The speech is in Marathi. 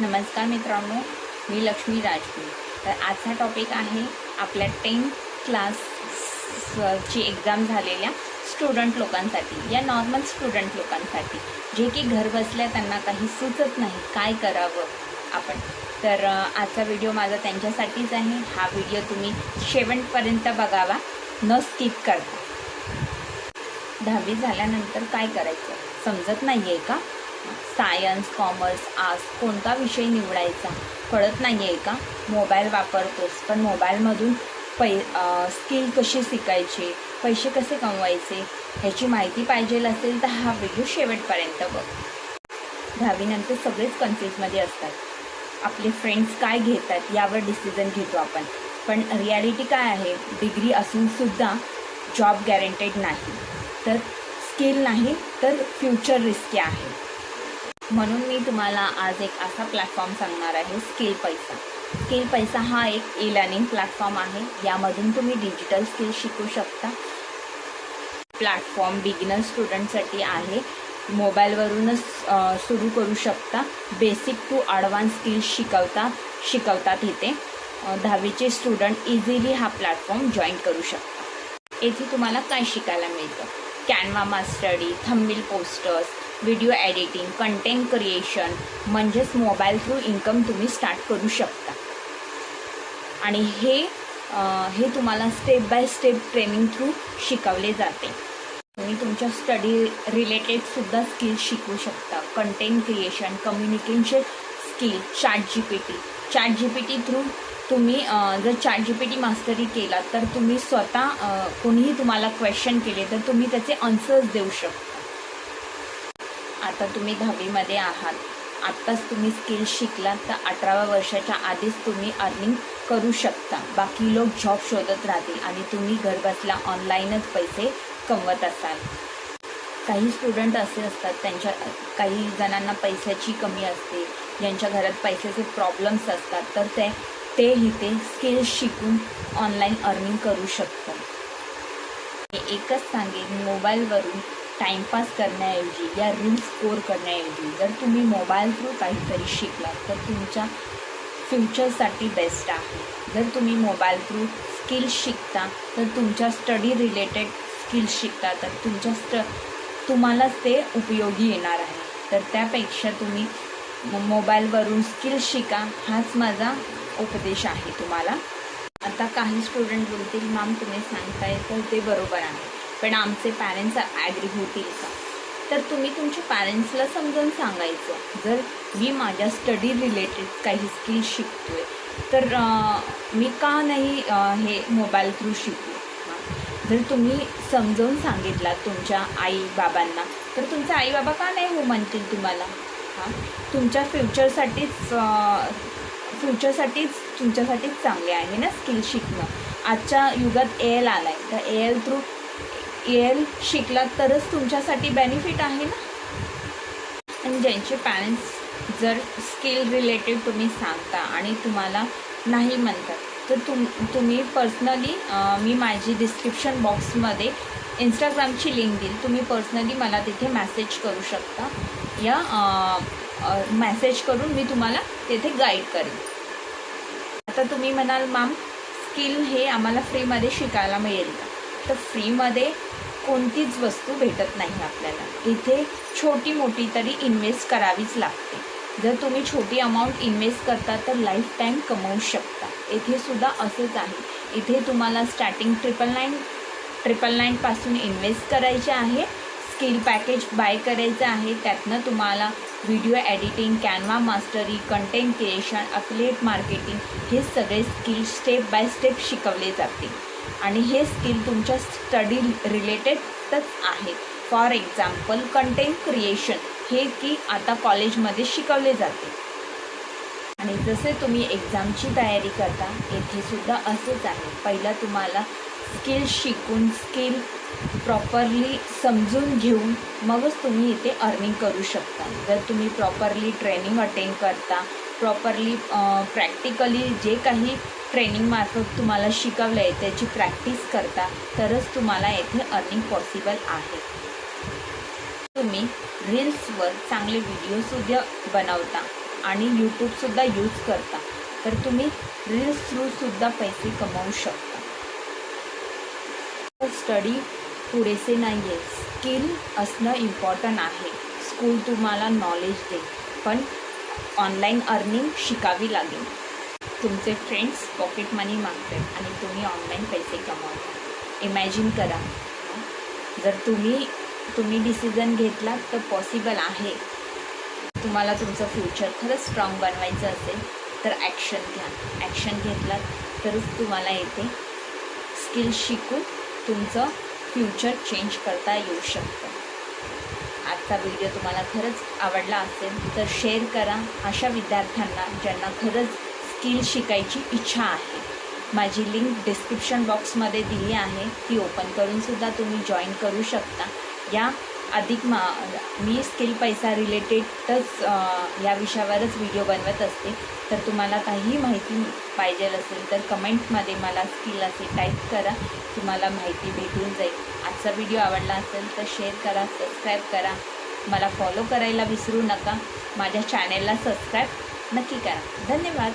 नमस्कार मित्रांनो, मी लक्ष्मी राजपूत। तर आजचा टॉपिक आहे आपल्या 10th क्लासची एक्झाम झालेल्या स्टुडंट लोकांसाठी या नॉर्मल स्टुडंट लोकांसाठी जे की घर बसल्या त्यांना काही सुचत नाही काय करावं आपण। तर आजचा व्हिडिओ माझा त्यांच्यासाठीच आहे। हा व्हिडिओ तुम्ही शेवटपर्यंत बघावा न स्किप करता। 10वी झाल्यानंतर काय करायचं समजत नाही आहे का? सायन्स, कॉमर्स, आर्ट्स कोणता विषय निवडायचा कळत नाही आहे का? मोबाईल वापरतोस पण मोबाईलमधून स्किल कशी शिकायची, पैसे कसे कमवायचे ह्याची माहिती पाहिजे असेल तर हा व्हिडिओ शेवटपर्यंत बघ। 10वी नंतर सगळेच कन्फ्यूजमध्ये असतात। आपले फ्रेंड्स काय घेतात यावर डिसिजन घेतो आपण, पण रियालिटी काय आहे? डिग्री असूनसुद्धा जॉब गॅरंटेड नाही, तर स्किल नाही तर फ्युचर रिस्की आहे। म्हणून मी तुम्हाला आज एक असा प्लॅटफॉर्म सांगणार आहे, स्किल पैसा। स्किल पैसा हा एक ई लर्निंग प्लॅटफॉर्म आहे। यामधून तुम्ही डिजिटल स्किल शिकू शकता। प्लॅटफॉर्म बिगिनर स्टुडंटसाठी आहे। मोबाईलवरूनच सुरू करू शकता। बेसिक टू ॲडव्हान्स स्किल्स शिकवतात इथे। 10वीचे स्टुडंट इझिली हा प्लॅटफॉर्म जॉईन करू शकता। येथे तुम्हाला काय शिकायला मिळतं? Canva mastery, thumbnail posters, video editing, content creation, म्हणजेच मोबाईल थ्रू इन्कम तुम्ही स्टार्ट करू शकता। आणि हे तुम्हाला step by step training through शिकवले जाते। तुम्ही तुमच्या स्टडी रिलेटेडसुद्धा स्किल शिकू शकता। Content creation, communication skill, chat GPT through तुम्ही जर चॅट जीपीटी मास्टरी केला तर तुम्ही स्वतः कोणीही तुम्हाला क्वेश्चन केले तर तुम्ही त्याचे आन्सर्स देऊ शकता। आता तुम्ही 10वीमध्ये आहात, आत्ताच तुम्ही स्किल शिकलात तर 18व्या वर्षाच्या आधीच तुम्ही अर्निंग करू शकता। बाकी लोक जॉब शोधत राहतील आणि तुम्ही घर बसल्या ऑनलाईनच पैसे कमवत असाल। काही स्टुडंट असे असतात काही जणांना पैशाची कमी असते, ज्यांच्या घरात पैशाचे प्रॉब्लेम्स असतात, तर ते इथे स्किल शिकून ऑनलाईन अर्निंग करू शकतात। मी एकच सांगेन, मोबाईलवरून टाईमपास करण्याऐवजी या रील्स स्कोर करण्याऐवजी जर तुम्ही मोबाईल थ्रू काहीतरी शिकलात तर तुमच्या फ्युचरसाठी बेस्ट आहे। जर तुम्ही मोबाईल थ्रू स्किल शिकता तर तुमच्या स्टडी रिलेटेड स्किल शिकता तर तुम्हालाच ते उपयोगी येणार आहे। तर त्यापेक्षा तुम्ही मोबाईलवरून स्किल शिका, हाच माझा उपदेश आहे तुम्हाला। आता काही स्टुडंट बोलतील, मॅम तुम्ही सांगताय तर ते बरोबर आहे, पण आमचे पॅरेंट्स ॲग्री होतील का? तर तुम्ही तुमच्या पॅरेंट्सला समजावून सांगायचं, जर मी माझ्या स्टडी रिलेटेड काही स्किल शिकतोय तर मी का नाही हे मोबाईल थ्रू शिकू? जर तुम्ही समजावून सांगितला तुमच्या आई बाबांना तर तुमचे आई बाबा का नाही हो म्हणतील तुम्हाला? तुमच्या तुमच्यासाठीच चांगले आहे ना स्किल शिकणं। आजच्या युगात AL आला आहे, तर AL शिकलात तरच तुमच्यासाठी बेनिफिट आहे ना। आणि ज्यांचे पॅरेंट्स जर स्किल रिलेटेड तुम्ही सांगता आणि तुम्हाला नाही म्हणतात तर तुम्ही पर्सनली मी माझी डिस्क्रिप्शन बॉक्समध्ये इंस्टाग्रामची लिंक देईल, तुम्ही पर्सनली मला तिथे मेसेज करू शकता। या मेसेज करून मी तुम्हाला तिथे गाईड करेन। आता तुम्ही म्हणाल, मॅम स्किल हे आम्हाला फ्रीमध्ये शिकायला मिळेल का? तर फ्रीमध्ये कोणतीच वस्तू भेटत नाही आपल्याला। इथे छोटी मोठी तरी इन्व्हेस्ट करावीच लागते। जर तुम्ही छोटी अमाऊंट इन्व्हेस्ट करता तर लाईफ टाईम कमवू शकता। इथे सुद्धा असंच आहे। इथे तुम्हाला स्टार्टिंग 999 पासून इन्व्हेस्ट करायचे आहे, स्किल पॅकेज बाय करायचं आहे। त्यातनं तुम्हाला video editing, Canva mastery, content creation, affiliate marketing हे सगळे स्किल स्टेप बाय स्टेप शिकवले जातील आणि हे स्किल तुमच्या स्टडी रिलेटेडच आहेत। फॉर एक्झाम्पल कंटेंट क्रिएशन हे की आता कॉलेजमध्ये शिकवले जाते। आणि जसे तुम्ही एक्झामची तयारी करता येथे सुद्धा असंच आहे। पहिला तुम्हाला स्किल शिकून स्किल प्रॉपरली समजून घेऊन मगच तुम्ही इथे अर्निंग करू शकता। जर तुम्ही प्रॉपरली ट्रेनिंग अटेंड करता, प्रॉपरली प्रॅक्टिकली जे काही ट्रेनिंगमार्फत तुम्हाला शिकवलं आहे त्याची प्रॅक्टिस करता तरच तुम्हाला येथे अर्निंग पॉसिबल आहे। तुम्ही रील्सवर चांगले व्हिडिओसुद्धा बनवता आणि यूट्यूबसुद्धा यूज करता तर तुम्ही रील्स थ्रूसुद्धा पैसे कमवू शकता. स्टडी पुरेसे नाही आहे, स्किल असणं इम्पॉर्टंट आहे. स्कूल तुम्हाला नॉलेज देईल, पण ऑनलाईन अर्निंग शिकावी लागेल. तुमचे फ्रेंड्स पॉकेट मनी मागतात आणि तुम्ही ऑनलाईन पैसे कमावता. इमॅजिन करा, जर तुम्ही डिसिजन घेतला तर पॉसिबल आहे. तुम्हाला तुमचं फ्युचर खरंच स्ट्रॉंग बनवायचं असेल तर ॲक्शन घ्या. ॲक्शन घेतलात तरच तुम्हाला येते. स्किल शिकून तुमचं फ्युचर चेंज करता येऊ शकतं. आजचा व्हिडिओ तुम्हाला खरंच आवडला असेल तर शेअर करा अशा विद्यार्थ्यांना ज्यांना खरंच स्किल शिकायची इच्छा आहे. माझी लिंक डिस्क्रिप्शन बॉक्समध्ये दिली आहे, ती ओपन करूनसुद्धा तुम्ही जॉईन करू शकता. या अधिक मी स्किल पैसा रिलेटेडच या विषयावरच व्हिडिओ बनवत असते. तर तुम्हाला काही माहिती पाहिजे असेल तर कमेंटमध्ये मला स्किल असे टाईप करा, तुम्हाला माहिती भेटून जाईल. आजचा व्हिडिओ आवडला असेल तर शेअर करा, सबस्क्राईब करा. मला फॉलो करायला विसरू नका. माझ्या चॅनेलला सबस्क्राईब नक्की करा. धन्यवाद.